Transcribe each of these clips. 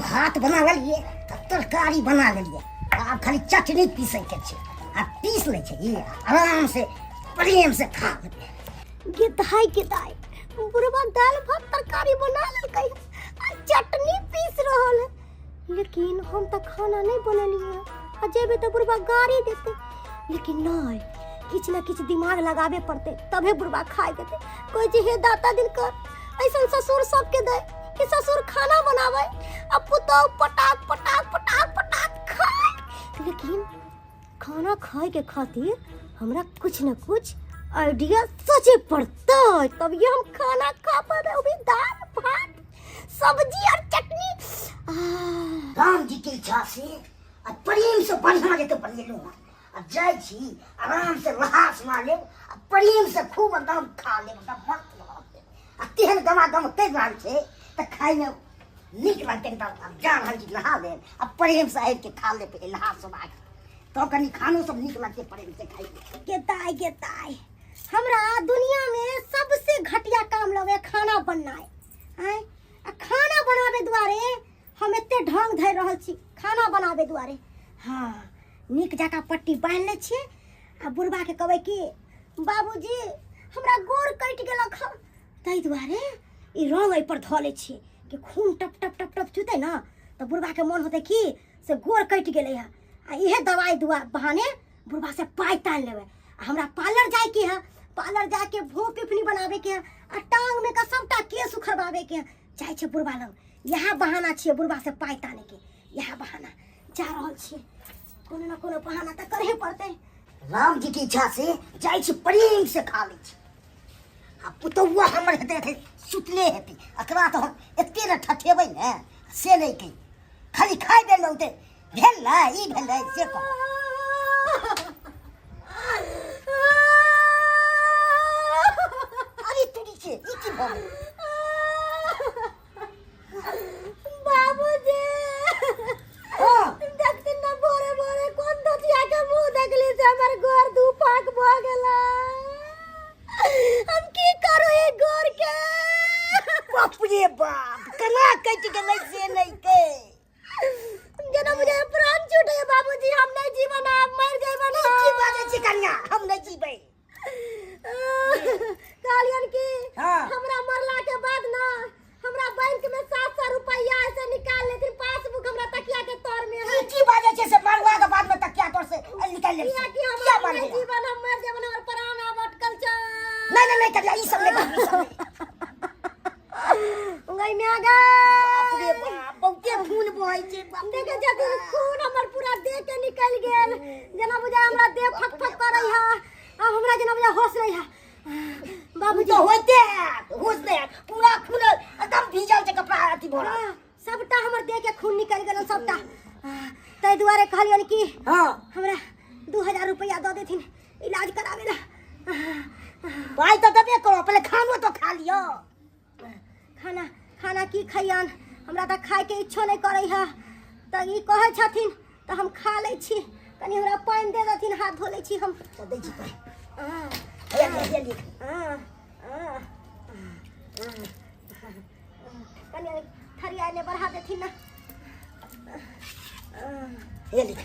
भात बना लिए तरकारी बना लिए अब खाली चटनी पीसे के छे आ पीस ले छे ये आराम से प्रेम से खा ले गेदाई बुढ़वा दाल भात तरकारी बना ले चटनी पीस रहल है लेकिन हम तो खाना नहीं बनलिए आ जेबे तो बुढ़वा गाड़ी देते लेकिन नहीं किछ ना किछ दिमाग लगावे पड़ते तबे बुढ़वा खाए देते कोई जी हे दाता दिन कर ऐसा ससुर सबके दे कि ससुर खाना बनावे अब पुतो पटाक पटाक पटाक पटाक खाए लेकिन खाना खाए के खातिर हमरा कुछ न कुछ आइडिया सोचे पड़ता है तब ये हम खाना खा पाते वो भी दाल भात सब्जी और चटनी। राम जी की इच्छा से प्रेम से बढ़िया के तो बन लूंगा अब जाय छी आराम से लहास मारे प्रेम से खूब एकदम खा ले मतलब मस्त लगे तेहन गमागम ते राल छे त खाई में नीक लगते एकदम जान हम जी नहा ले अब प्रेम से आइ के खा ले पे लहास मार तो कनी खानो सब नीक लगते प्रेम से खाई गेदाई हमरा दुनिया में सबसे घटिया काम लगे खाना बननाय आय खाना बनावे द्वारे हम एते ढंग धर रहल छी खाना बनावे द्वारे हां नीक जका पट्टी बांध ले छी आ बुढ़वा के कहबै कि बाबूजी हमरा गोर कट गेल ख तै द्वारे ई रंग ए पर ध ले छी कि खून टप टप टप टप चुते ना तो बुढ़वा के मन होते कि से गोर कट गेले है आ इहे दवाई दुआ बहाने बुढ़वा से पाई तान लेवे हमरा पार्लर जाए के है पार्लर जाके भो पिफनी बनावे के आ टांग में का सबटा केस उखड़वावे के जाय छे बुढ़वा लग यह बहाना छे बुढ़वा से पाई ताने के यह बहाना जा रहल छे कोनो ना कोनो बहाना त करहे पड़ते राम जी की इच्छा से जाय छी प्रेम से खा ले छी आ पुतौआ हमर हेते थे सुतले हेती अकरा तो हम एते न ठठेबै ने से नहीं कही खाली खाई दे लौते भेल ना ई भेल से को अरे तुड़ी छे ई की भम बाबूजी देखते ना बोरे बोरे कोन दतिया के मुंह देखली से हमर गोर दू फाक भ गेला हम की करू ए गोर के बाप रे बाप कना कट गेलै से नहीं के जना मुझे प्राण छूटे बाबूजी हम नहीं जीवन आप मर जाए ना की बात छै कन्या हम नहीं जीबै कालियन की हां हमरा मरला के बाद ना हमरा बैंक में 700 रुपया ऐसे निकाल लेथिन पासबुक हमरा तकिया के तौर में है की बात छै से मरवा के बाद में तकिया तौर से निकाल ले क्या बात है जीवन हम मर जाए और प्राण अब अटकल छ नहीं कन्या ई सब नहीं गई में आ गए बाप रे बाप बहुते खून बहै छै देखे जति खून हमर पूरा देह के निकल गेल जना मुझे हमरा देह फक फक करई है अब हमरा जना मुझे होश नहीं है बाबूजी तो होते है होश नहीं है पूरा खून एकदम भीजल छै कपड़ा अथी भरा सबटा हमर देह के खून निकल गेल सबटा तै दुआरे कहलियन कि हां हमरा 2000 रुपया द देथिन इलाज करावे ला भाई तो दबे करो पहले खानो तो खा लियो खाना की खैयान हमरा त खाए के इच्छा नहीं करई है त ई कहै छथिन त हम खा लै छी कनी हमरा पानी दे देथिन हाथ धो लै छी हम तो दै छी पानी ये कनी थरिया ने बढ़ा देथिन ना ये लिख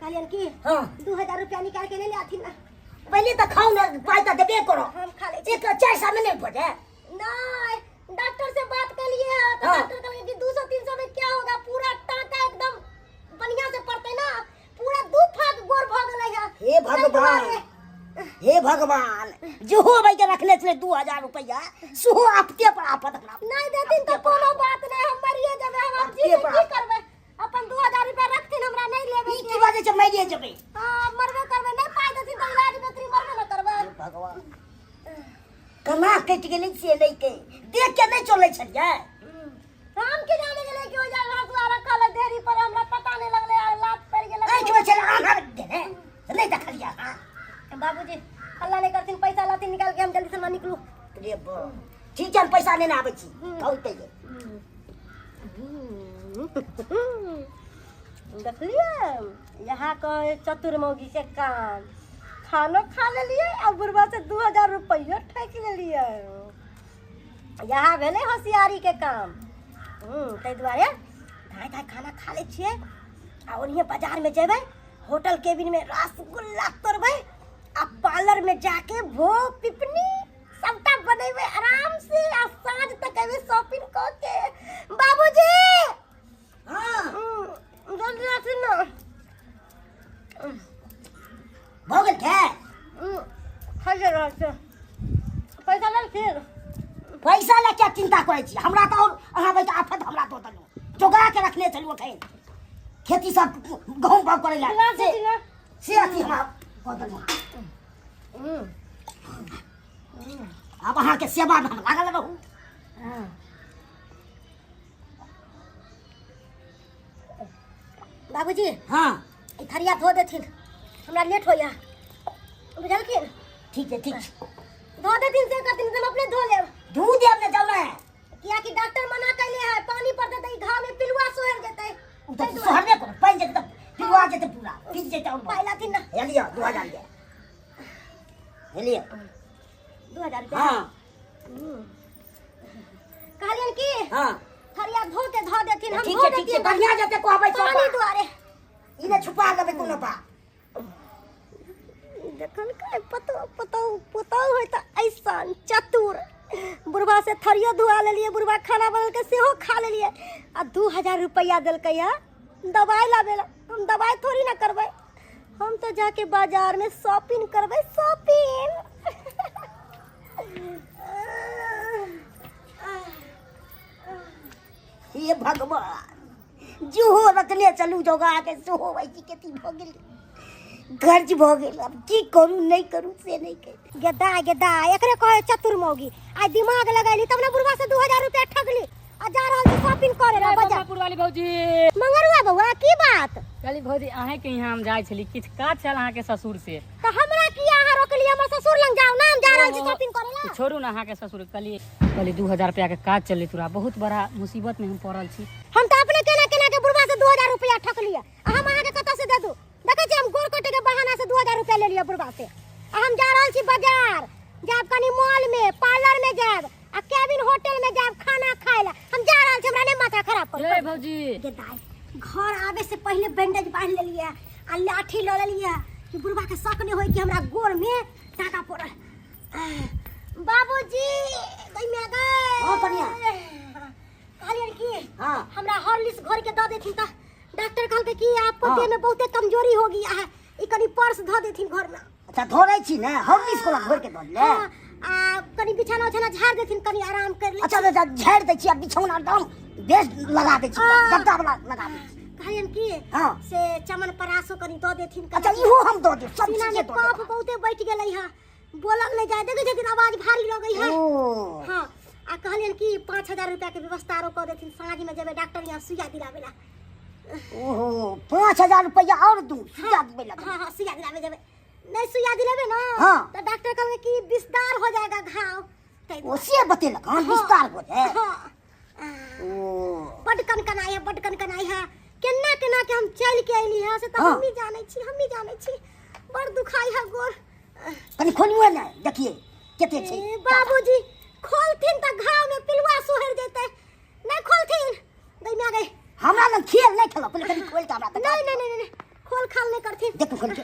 कालियन की हां 2000 रुपया निकाल के ले आथिन ना पहले तो खाओ ना पाई तो दबे करो हम खा ले एक 4 साल में नहीं पड़े नहीं डॉक्टर से बात कर लिए है तो डॉक्टर कहले कि 200-300 में क्या होगा पूरा टाका एकदम बढ़िया से पड़ते ना पूरा दू फाक गोर भ गेलै है हे भगवान जो हो भाई के रखले छले 2000 रुपया सुहो आपते पर आपत अपना नहीं देथिन तो कोनो बात नहीं हम मरिए जबे हम जी की करबे अपन 2000 रुपया रखथिन हमरा नहीं लेबे की बात छै मरिए जबे हां मरबे करबे नहीं पाई देथिन तो इलाज में तरी मरबे न करबे भगवान कना कट गेलै से नहीं के देख के नहीं चले छलिए हम के जाने गेले कि ओ जा हसुआ रखल देरी पर हमरा पता नहीं लगले लात पड़ गेले नहीं के चले आना दे नहीं देखलिया हां बाबूजी अल्लाह ने करथिन पैसा लाती निकाल के हम जल्दी से ना निकलू रे बा ठीक है पैसा लेने आबै छी कहते देखलिए यहाँ का चतुर मौगी से काम खानो खा ले लिए और बुढ़वा से 2000 रुपया ठेक ले लिए यहाँ भेले होशियारी के काम। ताहि दुआरे धाय धाय खाना खा ले छिए आ ओनिए बाजार में जेबै, होटल केबिन में रसगुल्ला तोड़बै आ पार्लर में जाके भोग पिपनी सबटा बनेबै आराम से आ साँझ तक एबै शॉपिंग क के। बाबूजी हाँ जल्दी आती ना। भऽ गेल खे? खाइए रहल छै। पैसा ले फिर पैसा ले क्या चिंता करै छी? हमरा तो और अहाँ भाई आफत हमरा दो दलु जोगा के रखने चलू अखन खेती सब गहूम बाग करे ला से अथी हमरा कह दलु। अब अहाँ के सेवा में हम लागल रहू। बाबूजी हाँ ई थरिया धो देथिन, हमरा लेट होइया, बुझलखिन? ठीक है ठीक है। धो देथिन से कहथिन हम अपने धो लेब। दूध देब ने जाऊ ने किया कि डॉक्टर मना कैले है पानी पड़ते त ई घाव में पिलुआ सोहर जेतै। उ तो सोहरबे कर पाइन जेते पिलवा जेते पूरा पीस जेते और पाइला थिन ना। हे लिया 2000 के हे लिया 2000 रुपया। हां कहलियन की हां थरिया धो के धो देथिन, हम ठीक धो है ठीक है। बढ़िया जेते कहबै सब पानी दुआरे इने छुपा लेबै कोनो बा। देखन का पतो होय त ऐसन चतुर बुढ़वा से थरिया धुआ लेलिए, बुढ़वा खाना बनल के सेहो खा लेलिए आ 2000 रुपया देलकै या दवाई लावेला। हम दवाई थोड़ी ना करबै, हम तो जाके बाजार में शॉपिंग करबै शॉपिंग। हे भगवान जो रखले चलू जोगा के सेहो वैसी खेती भ गेल गर्ज भ गेल। अब की करू नहीं करू से नहीं कह। गेदा एकरे कहे चतुर मौगी। आज दिमाग लगैली तब ना बुढ़वा से 2000 रुपया ठगली आ जा रहल छी शॉपिंग करे ला बाजार। वाली भौजी मंगरुआ बउआ की बात? कहली भौजी अहे के यहाँ हम जाय छली, किछ काज छल अहाँ के ससुर से। तो हमरा किया अहाँ रोकली? हमर ससुर लंग जाओ ना, हम जा रहल छी शॉपिंग करे ला। छोड़ू ना अहाँ के ससुर। कहली 2000 रुपया के काज चले, तोरा बहुत बड़ा मुसीबत में हम पड़ल छी। हम तो अपने केना के बुढ़वा से 2000 रुपया ठकली आ हम अहाँ के कत से दे दू? देखै छी हम गोर कटे के बहाना से 2000 रुपया ले लिया बुढ़वा से आ हम जा रहल छी बाजार। जाब कनी मॉल में पार्लर में जाब आ केबिन होटल में जाब खाना खाए ला। हम जा रहल छी, हमरा ने माथा खराब कर। ए भौजी गेदाई घर आवे से पहले बैंडेज बांध लेलिए आ लाठी ल लेलिए कि बुढ़वा के शक नहीं होई कि हमरा गोर में टाका पड़ल। बाबूजी गई में गई। हां बढ़िया कहलियन की हां हमरा हॉर्लिक्स घर के द देथिन त डॉक्टर कहलकै कि आपको देह में बहुते कमजोरी हो गई है, ई कनी पर्स ध देथिन घर में। अच्छा धोरै छी ने हॉर्लिक्स को घोर के दऽ ले। आ कनी बिछाना उछाना झाड़ देथिन, कनी आराम कर ले। अच्छा अच्छा झाड़ दै छी, बिछौना दाम बेस लगा दै छी, गद्दा वाला लगा दै छी। कहलियन की हां से चमन परासो कनी द देथिन। अच्छा इहो हम दऽ देब, सब सीना चीज में दऽ कफ देब। बहुते बैठ गेलै है, बोलल नहीं जाए, देखे छथिन आवाज भारी लगै है। ओ हां आ कहलियन की 5000 रुपया के व्यवस्था आरो कर देथिन, साँझ में जेबै डॉक्टर यहाँ सुइया दिलावेला। ओहो 5000 रुपया और दूं सुइया दिबे लगा। हां सुइया दिलावे जेबै, नहीं सुइया दिलावे ना हाँ। तो डॉक्टर कहलकै कि विस्तार हो जाएगा घाव। ओसे बतेलक हां विस्तार हो जाए। हां ओ बड कनकनाई है, बड कनकनाई है। केना केना के हम चल के आइली है से तो हाँ। हम ही जाने छी बड़ दुखाई है गोर। कनी खोलिए ना देखिए केते छै। ए बाबूजी खोलथिन त घाव में पिलुआ सोहर जेतै, नहीं खोलथिन गई में गई। हमरा लग खेल नहीं खेलो, पहले कनी खोल के हमरा बता। नहीं खोल खाल नहीं करथिन। देखो खोल के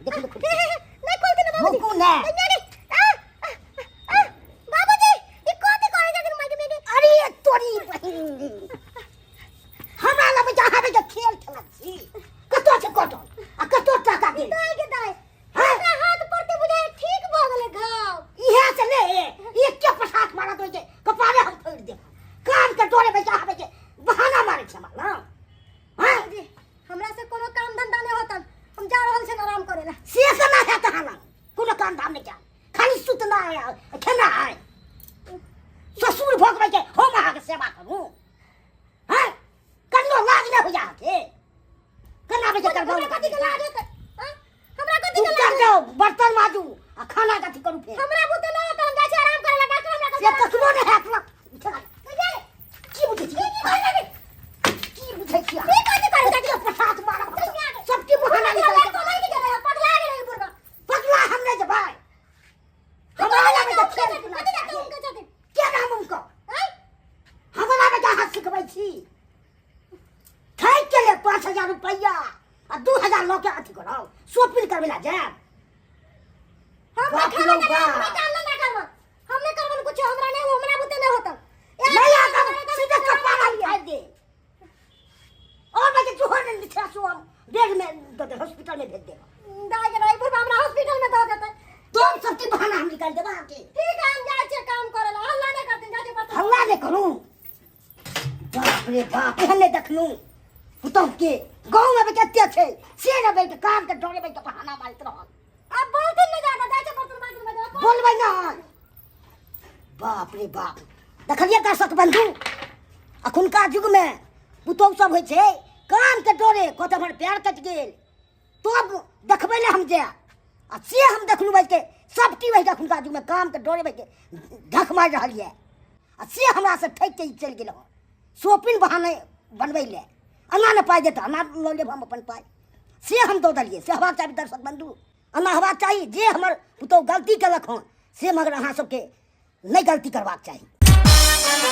देखो नहीं खोलथिन बाबूजी। भूकू ना बाबूजी ई कोती करे जखन माइके में। अरे तोरी बहिन हमरा लग जहाँ बे खेल खेलत छी कतो छै कतो आ कतो टाका दे दाई हमरा हाथ पड़ते बुझे ठीक भ गेलै घाव। इहे से ले एक के पसाक मारा दो जे कपारे हम फोड़ दे कान के डोरे में जहाँ बे बहाना मारे छै हमरा ना। हां जी हमरा से कोनो काम धंधा नहीं होतन, हम जा रहल छी आराम करे ला। से ना है तहां कोनो काम धाम नहीं जा, खाली सुतना है खेना है। ससुर भोगबै के हम अहाँ के सेवा करू। हां कन्नो लाज नहीं हो जा के कना बे करबो हमरा कथि के लागे त हमरा कथि के कर जाओ बर्तन माजू आ खाना कथि करू फिर हमरा बुते ना त हम जा छी आराम करे ला। डॉक्टर हमरा से कखनो नहीं है अपना की बुझै छी की बुझै छी की कथि करे के प्रसाद मारा सबके बहाना निकल के पगला गेलै बुढ़वा। पगला हम नहीं जबाय हमरा लगे तो खेल कथि जाते उनके साथे क्या नाम शॉपिंग करवे ला जा हम बाप खाना रे का बाप। काम ना करब हमने करबन कुछ हमरा नहीं हमरा बुते नहीं होता नहीं आता सीधे कपाड़ा लिया दे और बाकी चूहा ने लिखा सो बेड में दे हॉस्पिटल में भेज दे दाई के रायपुर में हमरा हॉस्पिटल में दे देते तुम सबकी बहाना हम निकाल देबा के ठीक है हम जाए छे काम करेला हल्ला नहीं करते जाके बता हल्ला नहीं करूं बाप रे बाप हमने देखलू पुतौ के गांव में बेटे थे से ना बेटे काम के डरे बेटे बहाना मारत रहल अब बोलते नहीं जाता जाके बर्तन बाजू में दे बोलबै ना बाप रे बाप देखलिए का सक बंधु अखुनका युग में पुतौ सब होइ छै काम के डरे कत हमर पैर कट गेल तब देखबै ले हम जे आ से हम देखलू भाई के सब की वही अखुनका युग में काम के डरे भाई के धक मार रहल है आ से हमरा से ठैक के चल गेल शॉपिंग बहाने बनबै ले अना न पाइ देता अना ल लेब हम अपन पाइ से हम दो दलिए से हवा चाही दर्शक बंधु अना हवा चाही जे हमर पुतौ गलती केलक हँ से मगर अहाँ सबके नहीं गलती करबाक चाही